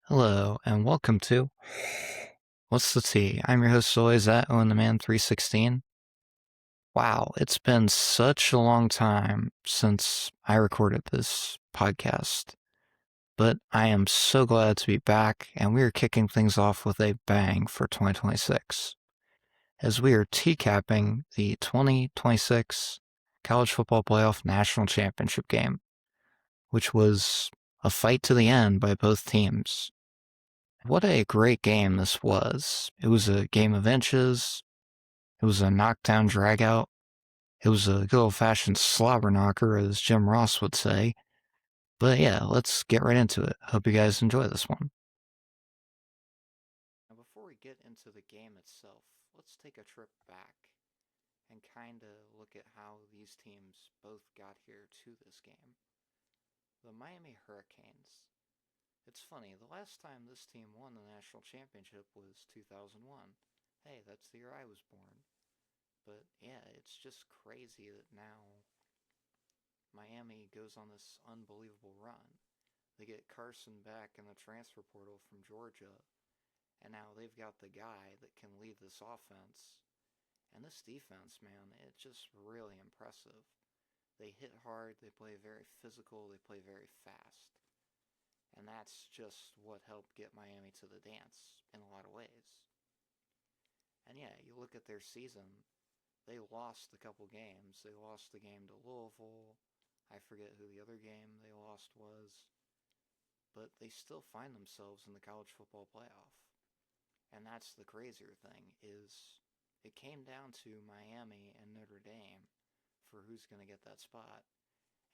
Hello, and welcome to What's the Tea? I'm your host, always at Owen the Man 316. Wow, it's been such a long time since I recorded this podcast, but I am so glad to be back, and we are kicking things off with a bang for 2026, as we are teacapping the 2026 College Football Playoff National Championship game, which was a fight to the end by both teams. What a great game this was. It was a game of inches. It was a knockdown dragout. It was a good old fashioned slobber knocker, as Jim Ross would say. But yeah, let's get right into it. Hope you guys enjoy this one. Now, before we get into the game itself, let's take a trip back and kind of look at how these teams both got here to this game. The Miami Hurricanes. It's funny, the last time this team won the national championship was 2001. Hey, that's the year I was born. But yeah, it's just crazy that now Miami goes on this unbelievable run. They get Carson back in the transfer portal from Georgia, and now they've got the guy that can lead this offense. And this defense, man, it's just really impressive. They hit hard, they play very physical, they play very fast. And that's just what helped get Miami to the dance in a lot of ways. And yeah, you look at their season, they lost a couple games. They lost the game to Louisville. I forget who the other game they lost was. But they still find themselves in the college football playoff. And that's the crazier thing is it came down to Miami and Notre Dame for who's going to get that spot.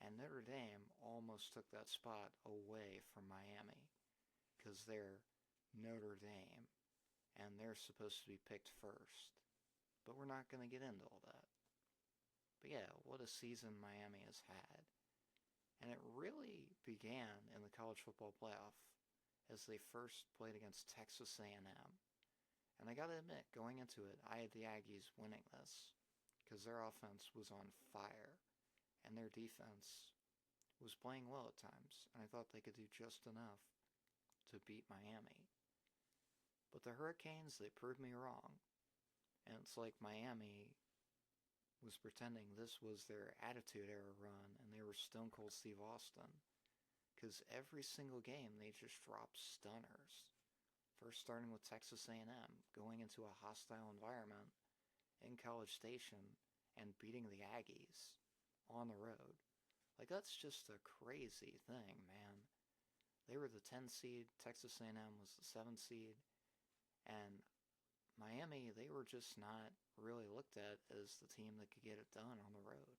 And Notre Dame almost took that spot away from Miami because they're Notre Dame and they're supposed to be picked first. But we're not going to get into all that. But yeah, what a season Miami has had. And it really began in the college football playoff as they first played against Texas A&M. And I gotta admit, going into it, I had the Aggies winning this because their offense was on fire and their defense was playing well at times, and I thought they could do just enough to beat Miami. But the Hurricanes, they proved me wrong. And it's like Miami was pretending this was their Attitude Era run and they were Stone Cold Steve Austin. Because every single game they just dropped stunners. First starting with Texas A&M, going into a hostile environment in College Station and beating the Aggies on the road. Like, that's just a crazy thing, man. They were the 10 seed, Texas A&M was the 7 seed, and Miami, they were just not really looked at as the team that could get it done on the road.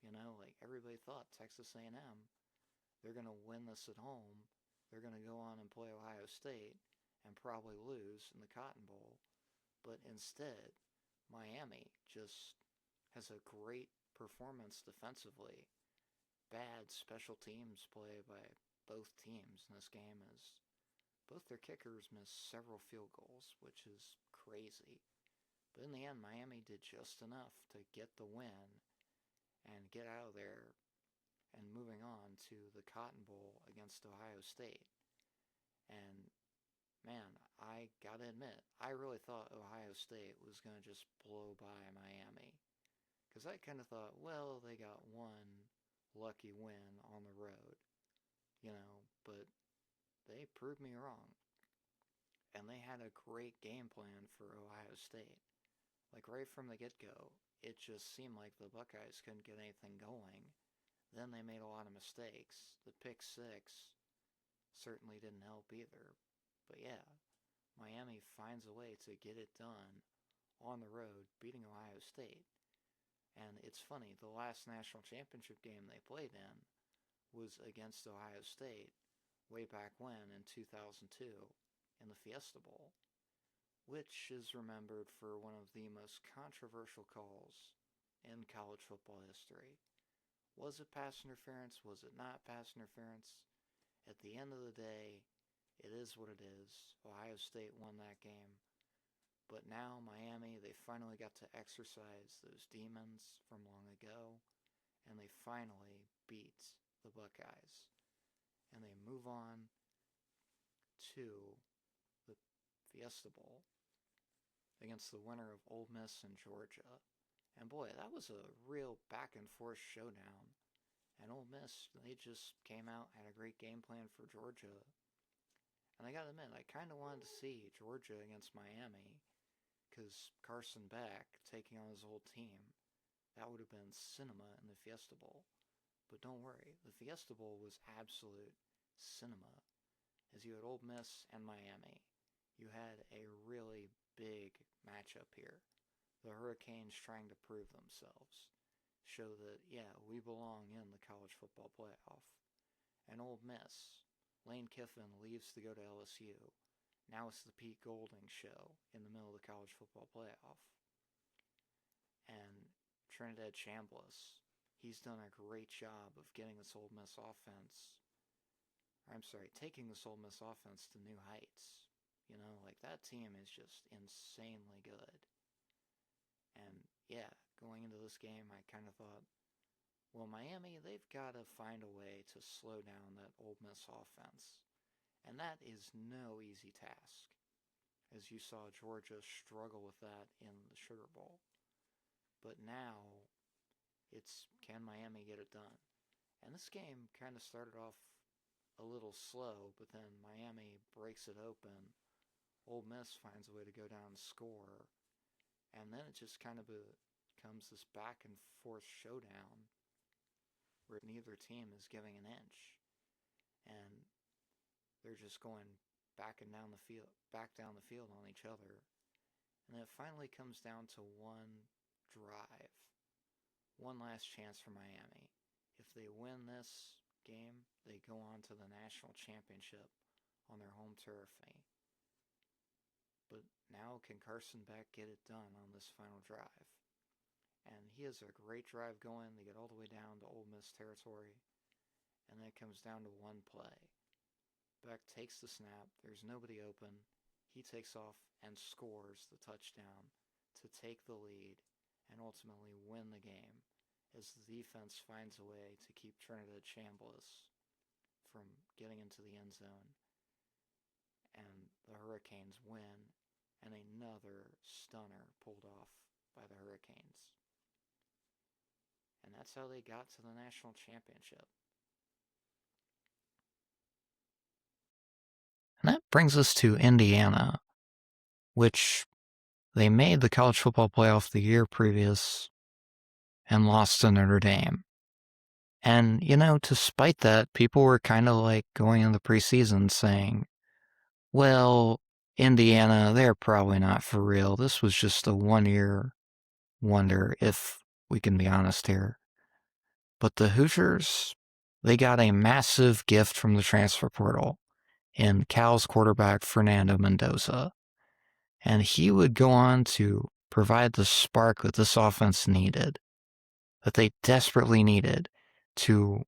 You know, like everybody thought Texas A&M, they're going to win this at home. They're going to go on and play Ohio State and probably lose in the Cotton Bowl. But instead, Miami just has a great performance defensively. Bad special teams play by both teams in this game as both their kickers missed several field goals, which is crazy. But in the end, Miami did just enough to get the win and get out of there and moving on to the Cotton Bowl against Ohio State. And man, I gotta admit, I really thought Ohio State was gonna just blow by Miami. Because I kind of thought, well, they got one lucky win on the road, but they proved me wrong. And they had a great game plan for Ohio State. Like right from the get go, it just seemed like the Buckeyes couldn't get anything going. Then they made a lot of mistakes. The pick six certainly didn't help either. But yeah, Miami finds a way to get it done on the road, beating Ohio State. And it's funny, the last national championship game they played in was against Ohio State way back when in 2002 in the Fiesta Bowl, which is remembered for one of the most controversial calls in college football history. Was it pass interference? Was it not pass interference? At the end of the day, it is what it is. Ohio State won that game. But now Miami, they finally got to exercise those demons from long ago, and they finally beat the Buckeyes. And they move on to the Fiesta Bowl against the winner of Ole Miss and Georgia. And boy, that was a real back and forth showdown. And Ole Miss, they just came out, had a great game plan for Georgia. And I gotta admit, I kind of wanted to see Georgia against Miami, because Carson Beck taking on his old team, that would have been cinema in the Fiesta Bowl. But don't worry, the Fiesta Bowl was absolute cinema, as you had Ole Miss and Miami. You had a really big matchup here. The Hurricanes trying to prove themselves, show that, yeah, we belong in the college football playoff. And Ole Miss, Lane Kiffin leaves to go to LSU. Now it's the Pete Golding show in the middle of the college football playoff. And Trinidad Chambliss, he's done a great job of getting this Ole Miss offense. Taking this Ole Miss offense to new heights. You know, like that team is just insanely good. And yeah, going into this game, I kind of thought, well, Miami, they've got to find a way to slow down that Ole Miss offense. And that is no easy task, as you saw Georgia struggle with that in the Sugar Bowl. But now, it's can Miami get it done? And this game kind of started off a little slow, but then Miami breaks it open. Ole Miss finds a way to go down and score. And then it just kind of becomes this back and forth showdown where neither team is giving an inch. And they're just going back down the field on each other. And it finally comes down to one drive. One last chance for Miami. If they win this game, they go on to the national championship on their home turf. But now can Carson Beck get it done on this final drive? And he has a great drive going. They get all the way down to Ole Miss territory. And then it comes down to one play. Beck takes the snap. There's nobody open. He takes off and scores the touchdown to take the lead and ultimately win the game, as the defense finds a way to keep Trinidad Chambliss from getting into the end zone. And the Hurricanes win, and another stunner pulled off by the Hurricanes. And that's how they got to the national championship. And that brings us to Indiana, which they made the college football playoff the year previous and lost to Notre Dame. And, you know, despite that, people were kind of like going in the preseason saying, well, Indiana, they're probably not for real. This was just a one-year wonder, if we can be honest here. But the Hoosiers, they got a massive gift from the transfer portal in Cal's quarterback, Fernando Mendoza. And he would go on to provide the spark that this offense needed, that they desperately needed to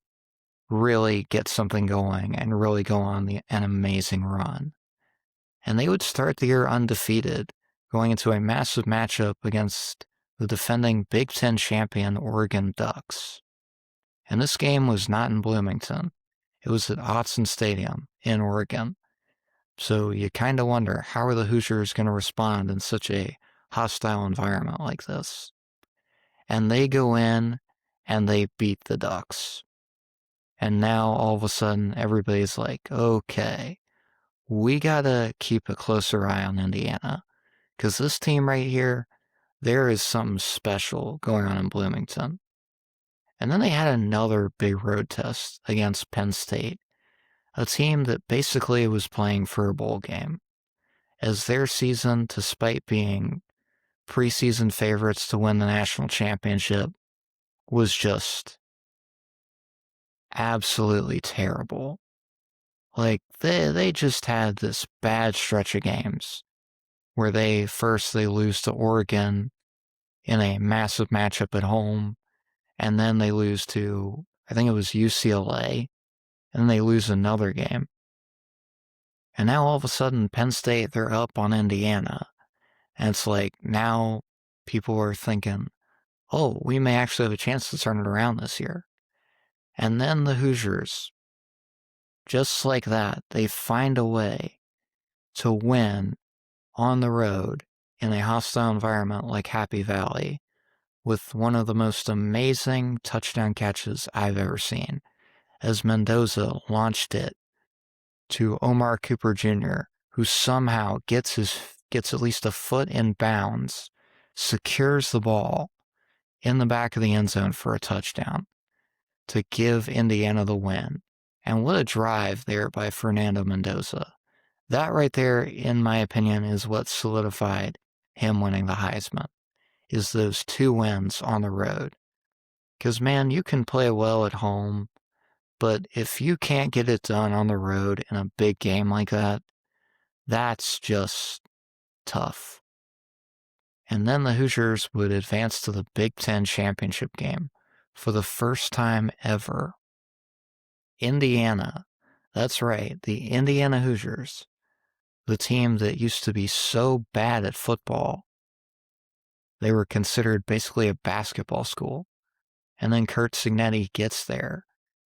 really get something going and really go on an amazing run. And they would start the year undefeated, going into a massive matchup against the defending Big Ten champion Oregon Ducks. And this game was not in Bloomington. It was at Autzen Stadium in Oregon. So you kind of wonder, how are the Hoosiers going to respond in such a hostile environment like this? And they go in and they beat the Ducks. And now all of a sudden everybody's like, okay, we got to keep a closer eye on Indiana. Because this team right here, there is something special going on in Bloomington. And then they had another big road test against Penn State, a team that basically was playing for a bowl game, as their season, despite being preseason favorites to win the national championship, was just absolutely terrible. Like, they just had this bad stretch of games where they lose to Oregon in a massive matchup at home, and then they lose to, I think it was UCLA, and then they lose another game. And now all of a sudden, Penn State, they're up on Indiana. And it's like, now people are thinking, oh, we may actually have a chance to turn it around this year. And then the Hoosiers, just like that, they find a way to win on the road in a hostile environment like Happy Valley with one of the most amazing touchdown catches I've ever seen, as Mendoza launched it to Omar Cooper Jr., who somehow gets at least a foot in bounds, secures the ball in the back of the end zone for a touchdown to give Indiana the win. And what a drive there by Fernando Mendoza. That right there, in my opinion, is what solidified him winning the Heisman, is those 2 wins on the road. Because, man, you can play well at home, but if you can't get it done on the road in a big game like that, that's just tough. And then the Hoosiers would advance to the Big Ten championship game for the first time ever. Indiana, that's right, the Indiana Hoosiers, the team that used to be so bad at football. They were considered basically a basketball school. And then Curt Cignetti gets there.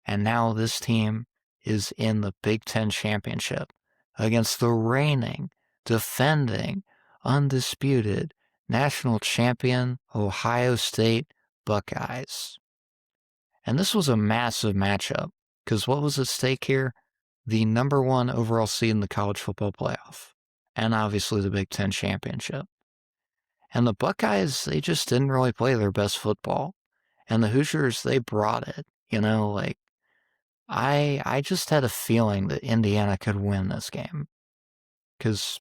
And now this team is in the Big Ten championship against the reigning, defending, undisputed national champion Ohio State Buckeyes. And this was a massive matchup, because what was at stake here? The number 1 overall seed in the college football playoff, and obviously the Big Ten championship. And the Buckeyes, they just didn't really play their best football. And the Hoosiers, they brought it. I just had a feeling that Indiana could win this game. Because,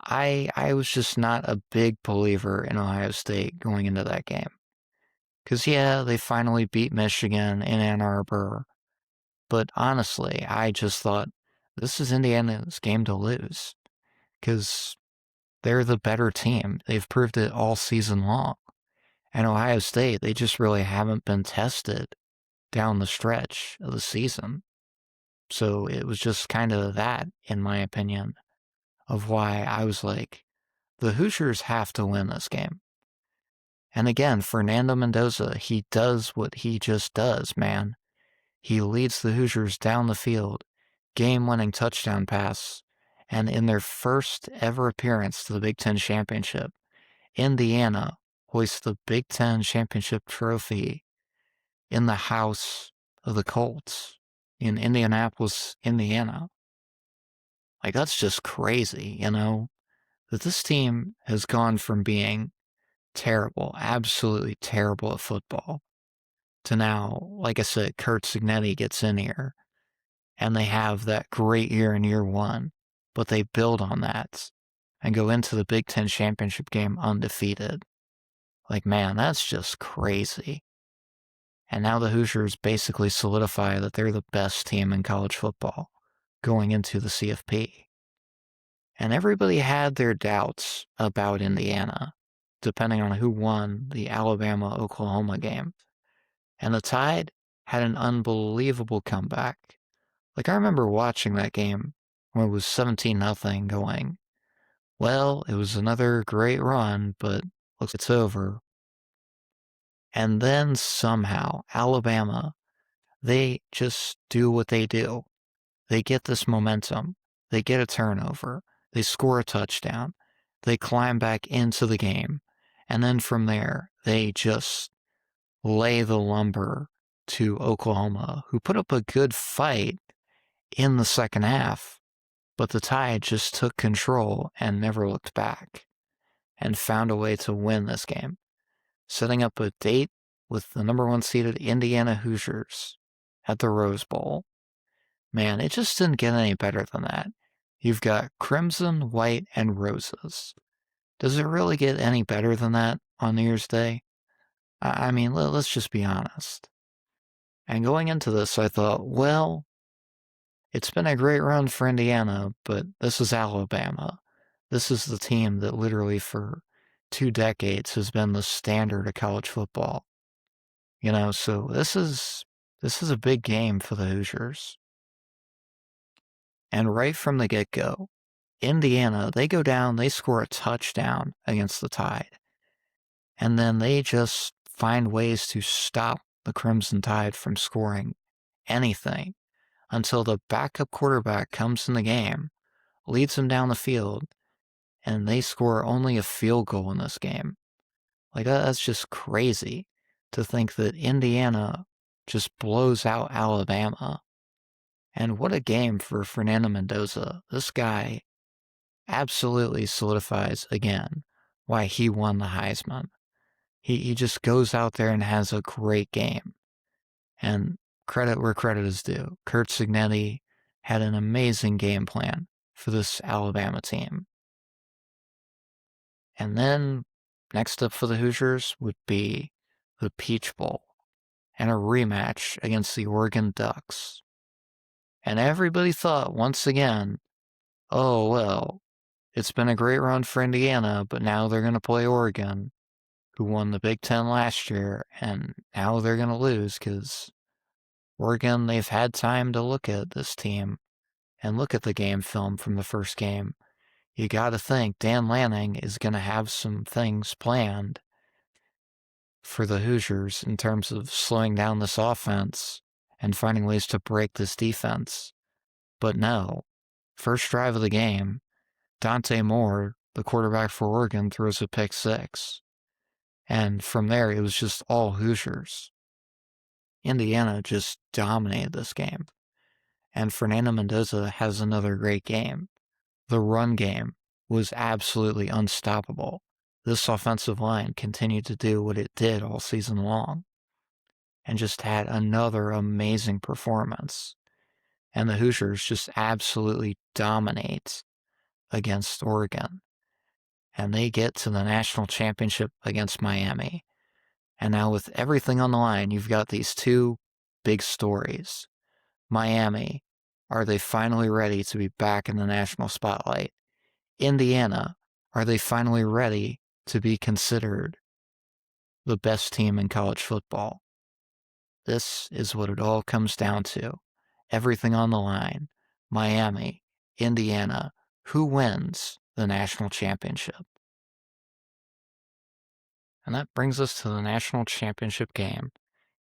I was just not a big believer in Ohio State going into that game. Because, yeah, they finally beat Michigan in Ann Arbor. But honestly, I just thought, this is Indiana's game to lose. Because they're the better team. They've proved it all season long. And Ohio State, they just really haven't been tested down the stretch of the season. So it was just kind of that, in my opinion, of why I was like, the Hoosiers have to win this game. And again, Fernando Mendoza, he does what he just does, man. He leads the Hoosiers down the field, game-winning touchdown pass, and in their first ever appearance to the Big Ten Championship, Indiana hoists the Big Ten Championship trophy in the house of the Colts in Indianapolis, Indiana. Like, that's just crazy, that this team has gone from being terrible, absolutely terrible at football, to now, like I said, Curt Cignetti gets in here, and they have that great year in year 1, but they build on that and go into the Big Ten championship game undefeated. Like, man, that's just crazy. And now the Hoosiers basically solidify that they're the best team in college football going into the CFP. And everybody had their doubts about Indiana, depending on who won the Alabama-Oklahoma game. And the Tide had an unbelievable comeback. Like, I remember watching that game when it was 17-0 going, well, it was another great run, but looks it's over. And then somehow, Alabama, they just do what they do. They get this momentum. They get a turnover. They score a touchdown. They climb back into the game. And then from there, they just lay the lumber to Oklahoma, who put up a good fight in the second half. But the Tide just took control and never looked back and found a way to win this game, setting up a date with the number 1 seeded Indiana Hoosiers at the Rose Bowl. Man, it just didn't get any better than that. You've got crimson, white, and roses. Does it really get any better than that on New Year's Day? I mean, let's just be honest. And going into this, I thought, well, it's been a great run for Indiana, but this is Alabama. This is the team that literally for 2 decades has been the standard of college football. So this is a big game for the Hoosiers. And right from the get-go, Indiana, they go down, they score a touchdown against the Tide. And then they just find ways to stop the Crimson Tide from scoring anything. until the backup quarterback comes in the game, leads them down the field, and they score only a field goal in this game. Like, that's just crazy to think that Indiana just blows out Alabama. And what a game for Fernando Mendoza. This guy absolutely solidifies again why he won the Heisman. He just goes out there and has a great game. And credit where credit is due. Kurt Cignetti had an amazing game plan for this Alabama team. And then next up for the Hoosiers would be the Peach Bowl and a rematch against the Oregon Ducks. And everybody thought once again, oh, well, it's been a great run for Indiana, but now they're going to play Oregon, who won the Big Ten last year, and now they're going to lose because Oregon, they've had time to look at this team and look at the game film from the first game. You got to think Dan Lanning is going to have some things planned for the Hoosiers in terms of slowing down this offense and finding ways to break this defense. But no, first drive of the game, Dante Moore, the quarterback for Oregon, throws a pick six. And from there, it was just all Hoosiers. Indiana just dominated this game. And Fernando Mendoza has another great game. The run game was absolutely unstoppable. This offensive line continued to do what it did all season long and just had another amazing performance. And the Hoosiers just absolutely dominate against Oregon. And they get to the national championship against Miami. And now with everything on the line, you've got these two big stories. Miami, are they finally ready to be back in the national spotlight? Indiana, are they finally ready to be considered the best team in college football? This is what it all comes down to. Everything on the line. Miami, Indiana, who wins the national championship? And that brings us to the national championship game.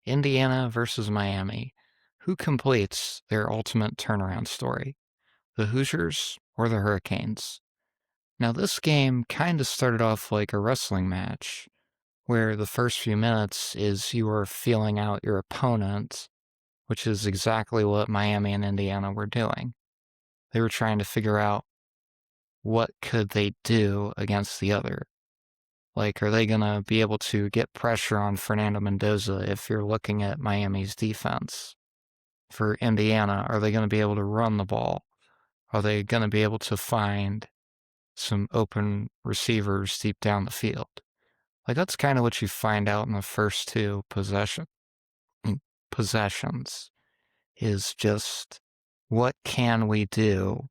Indiana versus Miami. Who completes their ultimate turnaround story? The Hoosiers or the Hurricanes? Now, this game kind of started off like a wrestling match, where the first few minutes is you are feeling out your opponent, which is exactly what Miami and Indiana were doing. They were trying to figure out what could they do against the other. Like, are they going to be able to get pressure on Fernando Mendoza if you're looking at Miami's defense? For Indiana, are they going to be able to run the ball? Are they going to be able to find some open receivers deep down the field? Like, that's kind of what you find out in the first two possessions, is just what can we do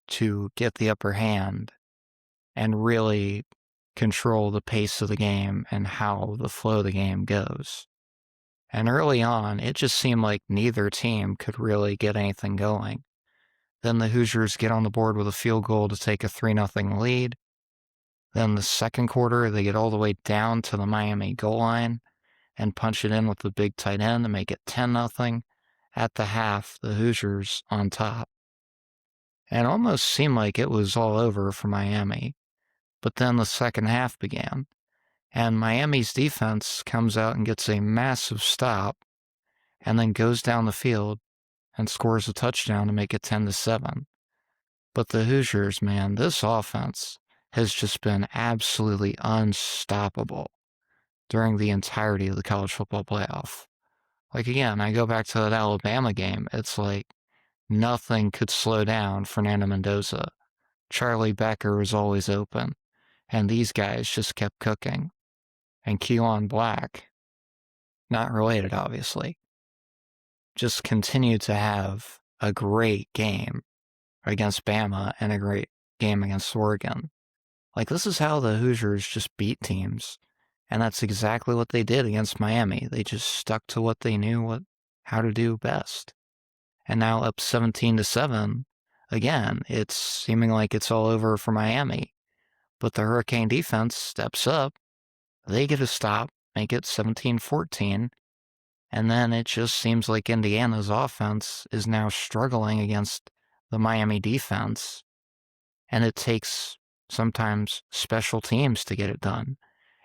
to get the upper hand and really control the pace of the game and how the flow of the game goes. And early on, it just seemed like neither team could really get anything going. Then the Hoosiers get on the board with a field goal to take a 3-0 lead. Then the second quarter, they get all the way down to the Miami goal line and punch it in with the big tight end to make it 10-0. At the half, the Hoosiers on top. And it almost seemed like it was all over for Miami. But then the second half began, and Miami's defense comes out and gets a massive stop and then goes down the field and scores a touchdown to make it 10-7. But the Hoosiers, man, this offense has just been absolutely unstoppable during the entirety of the college football playoff. Like, again, I go back to that Alabama game. It's like nothing could slow down Fernando Mendoza. Charlie Becker was always open, and these guys just kept cooking. And Keelan Black, not related, obviously, just continued to have a great game against Bama and a great game against Oregon. Like, this is how the Hoosiers just beat teams. And that's exactly what they did against Miami. They just stuck to what they knew how to do best. And now up 17-7, again, it's seeming like it's all over for Miami. But the Hurricane defense steps up. They get a stop, make it 17-14. And then it just seems like Indiana's offense is now struggling against the Miami defense. And it takes sometimes special teams to get it done.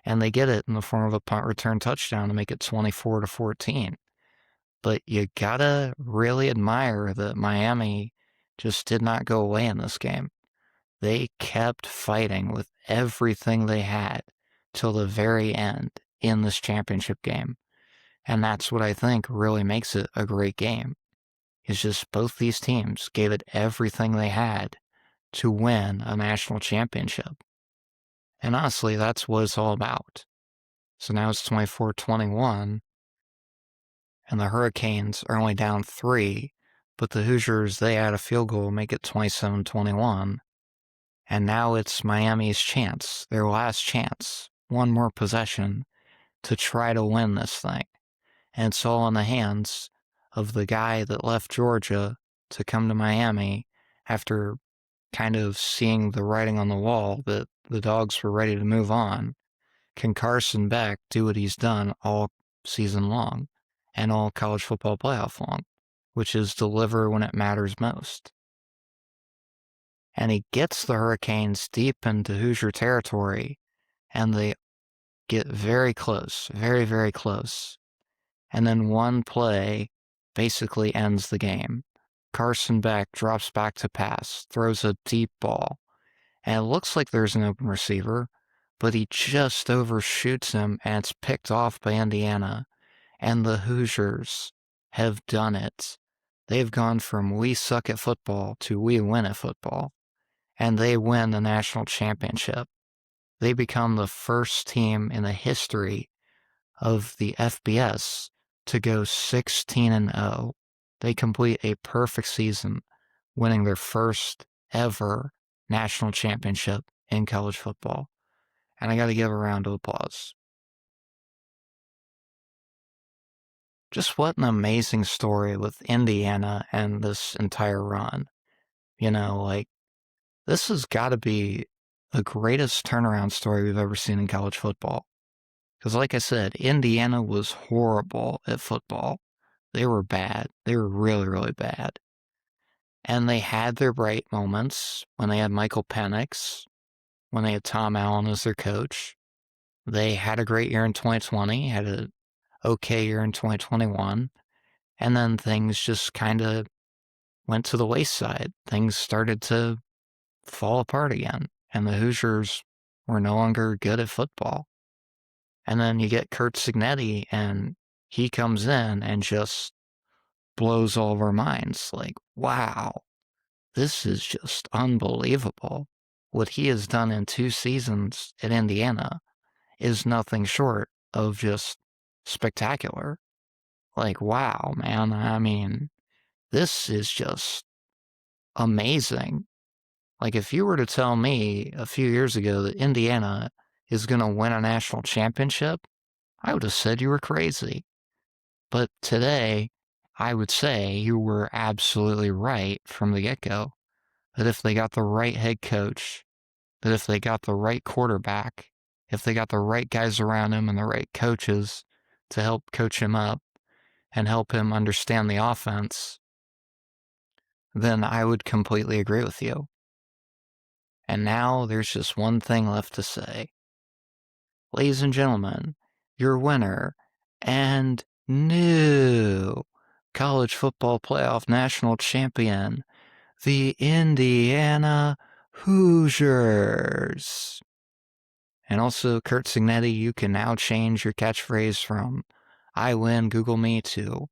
And they get it in the form of a punt return touchdown to make it 24-14. But you gotta really admire that Miami just did not go away in this game. They kept fighting with everything they had till the very end in this championship game. And that's what I think really makes it a great game. Is just both these teams gave it everything they had to win a national championship. And honestly, that's what it's all about. So now it's 24-21, and the Hurricanes are only down 3, but the Hoosiers, they add a field goal, make it 27-21. And now it's Miami's chance, their last chance, one more possession to try to win this thing. And it's all in the hands of the guy that left Georgia to come to Miami after kind of seeing the writing on the wall that the Dogs were ready to move on. Can Carson Beck do what he's done all season long and all college football playoff long, which is deliver when it matters most? And he gets the Hurricanes deep into Hoosier territory, and they get very close, very, very close. And then one play basically ends the game. Carson Beck drops back to pass, throws a deep ball, and it looks like there's an open receiver, but he just overshoots him, and it's picked off by Indiana. And the Hoosiers have done it. They've gone from we suck at football to we win at football. And they win the national championship. They become the first team in the history of the FBS to go 16-0. They complete a perfect season, winning their first ever national championship in college football. And I got to give a round of applause. Just what an amazing story with Indiana and this entire run. You know, like, this has got to be the greatest turnaround story we've ever seen in college football. Because, like I said, Indiana was horrible at football. They were bad. They were really, really bad. And they had their bright moments when they had Michael Penix, when they had Tom Allen as their coach. They had a great year in 2020, had an okay year in 2021. And then things just kind of went to the wayside. Things started to fall apart again, and the Hoosiers were no longer good at football. And then you get Curt Cignetti, and he comes in and just blows all of our minds. Like, wow, this is just unbelievable. What he has done in 2 seasons at Indiana is nothing short of just spectacular. Like, wow, man, I mean, this is just amazing. Like, if you were to tell me a few years ago that Indiana is going to win a national championship, I would have said you were crazy. But today, I would say you were absolutely right from the get-go. That if they got the right head coach, that if they got the right quarterback, if they got the right guys around him and the right coaches to help coach him up and help him understand the offense, then I would completely agree with you. And now there's just one thing left to say. Ladies and gentlemen, your winner and new college football playoff national champion, the Indiana Hoosiers. And also, Curt Cignetti, you can now change your catchphrase from I win, Google me, to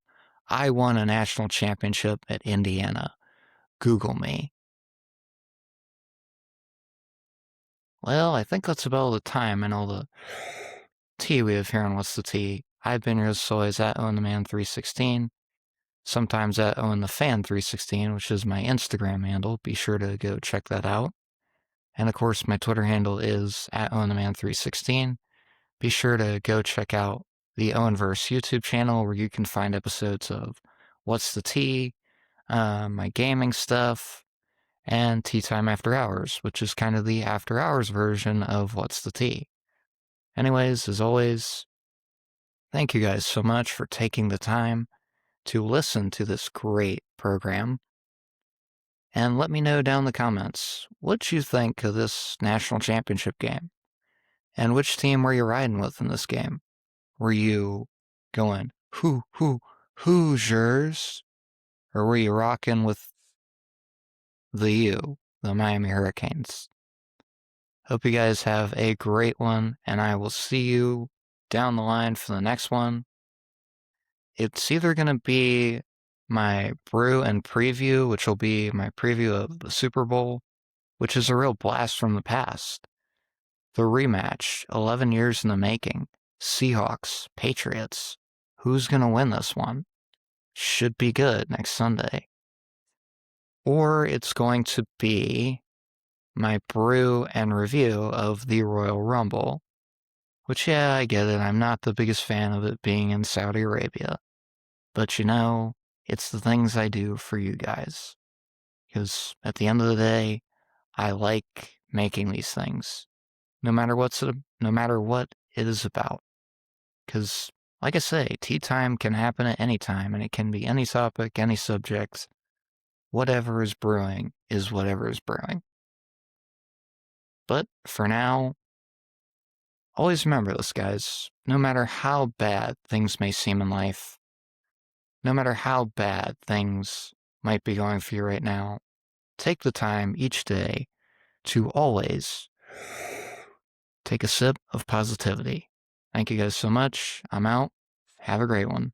I won a national championship at Indiana. Google me. Well, I think that's about all the time and all the tea we have here on What's the Tea. I've been your host always at OwenTheMan316, sometimes at OwenTheFan316, which is my Instagram handle. Be sure to go check that out. And of course, my Twitter handle is at OwenTheMan316. Be sure to go check out the Owenverse YouTube channel where you can find episodes of What's the Tea, my gaming stuff, and Teatime After Hours, which is kind of the after hours version of What's the Tea. Anyways, as always, Thank you guys so much for taking the time to listen to this great program. And let me know down in the comments what you think of this national championship game. And which team were you riding with in this game? Were you going, Hoosiers? Or were you rocking with the Miami Hurricanes? Hope you guys have a great one, and I will see you down the line for the next one. It's either going to be my brew and preview, which will be my preview of the Super Bowl, which is a real blast from the past. The rematch, 11 years in the making. Seahawks, Patriots. Who's going to win this one? Should be good next Sunday. Or it's going to be my brew and review of the Royal Rumble. Which, yeah, I get it. I'm not the biggest fan of it being in Saudi Arabia. But you know, it's the things I do for you guys. Because at the end of the day, I like making these things. No matter what it is about. Because, like I say, tea time can happen at any time, and it can be any topic, any subject. Whatever is brewing is whatever is brewing. But for now, always remember this, guys. No matter how bad things may seem in life, no matter how bad things might be going for you right now, take the time each day to always take a sip of positivity. Thank you guys so much. I'm out. Have a great one.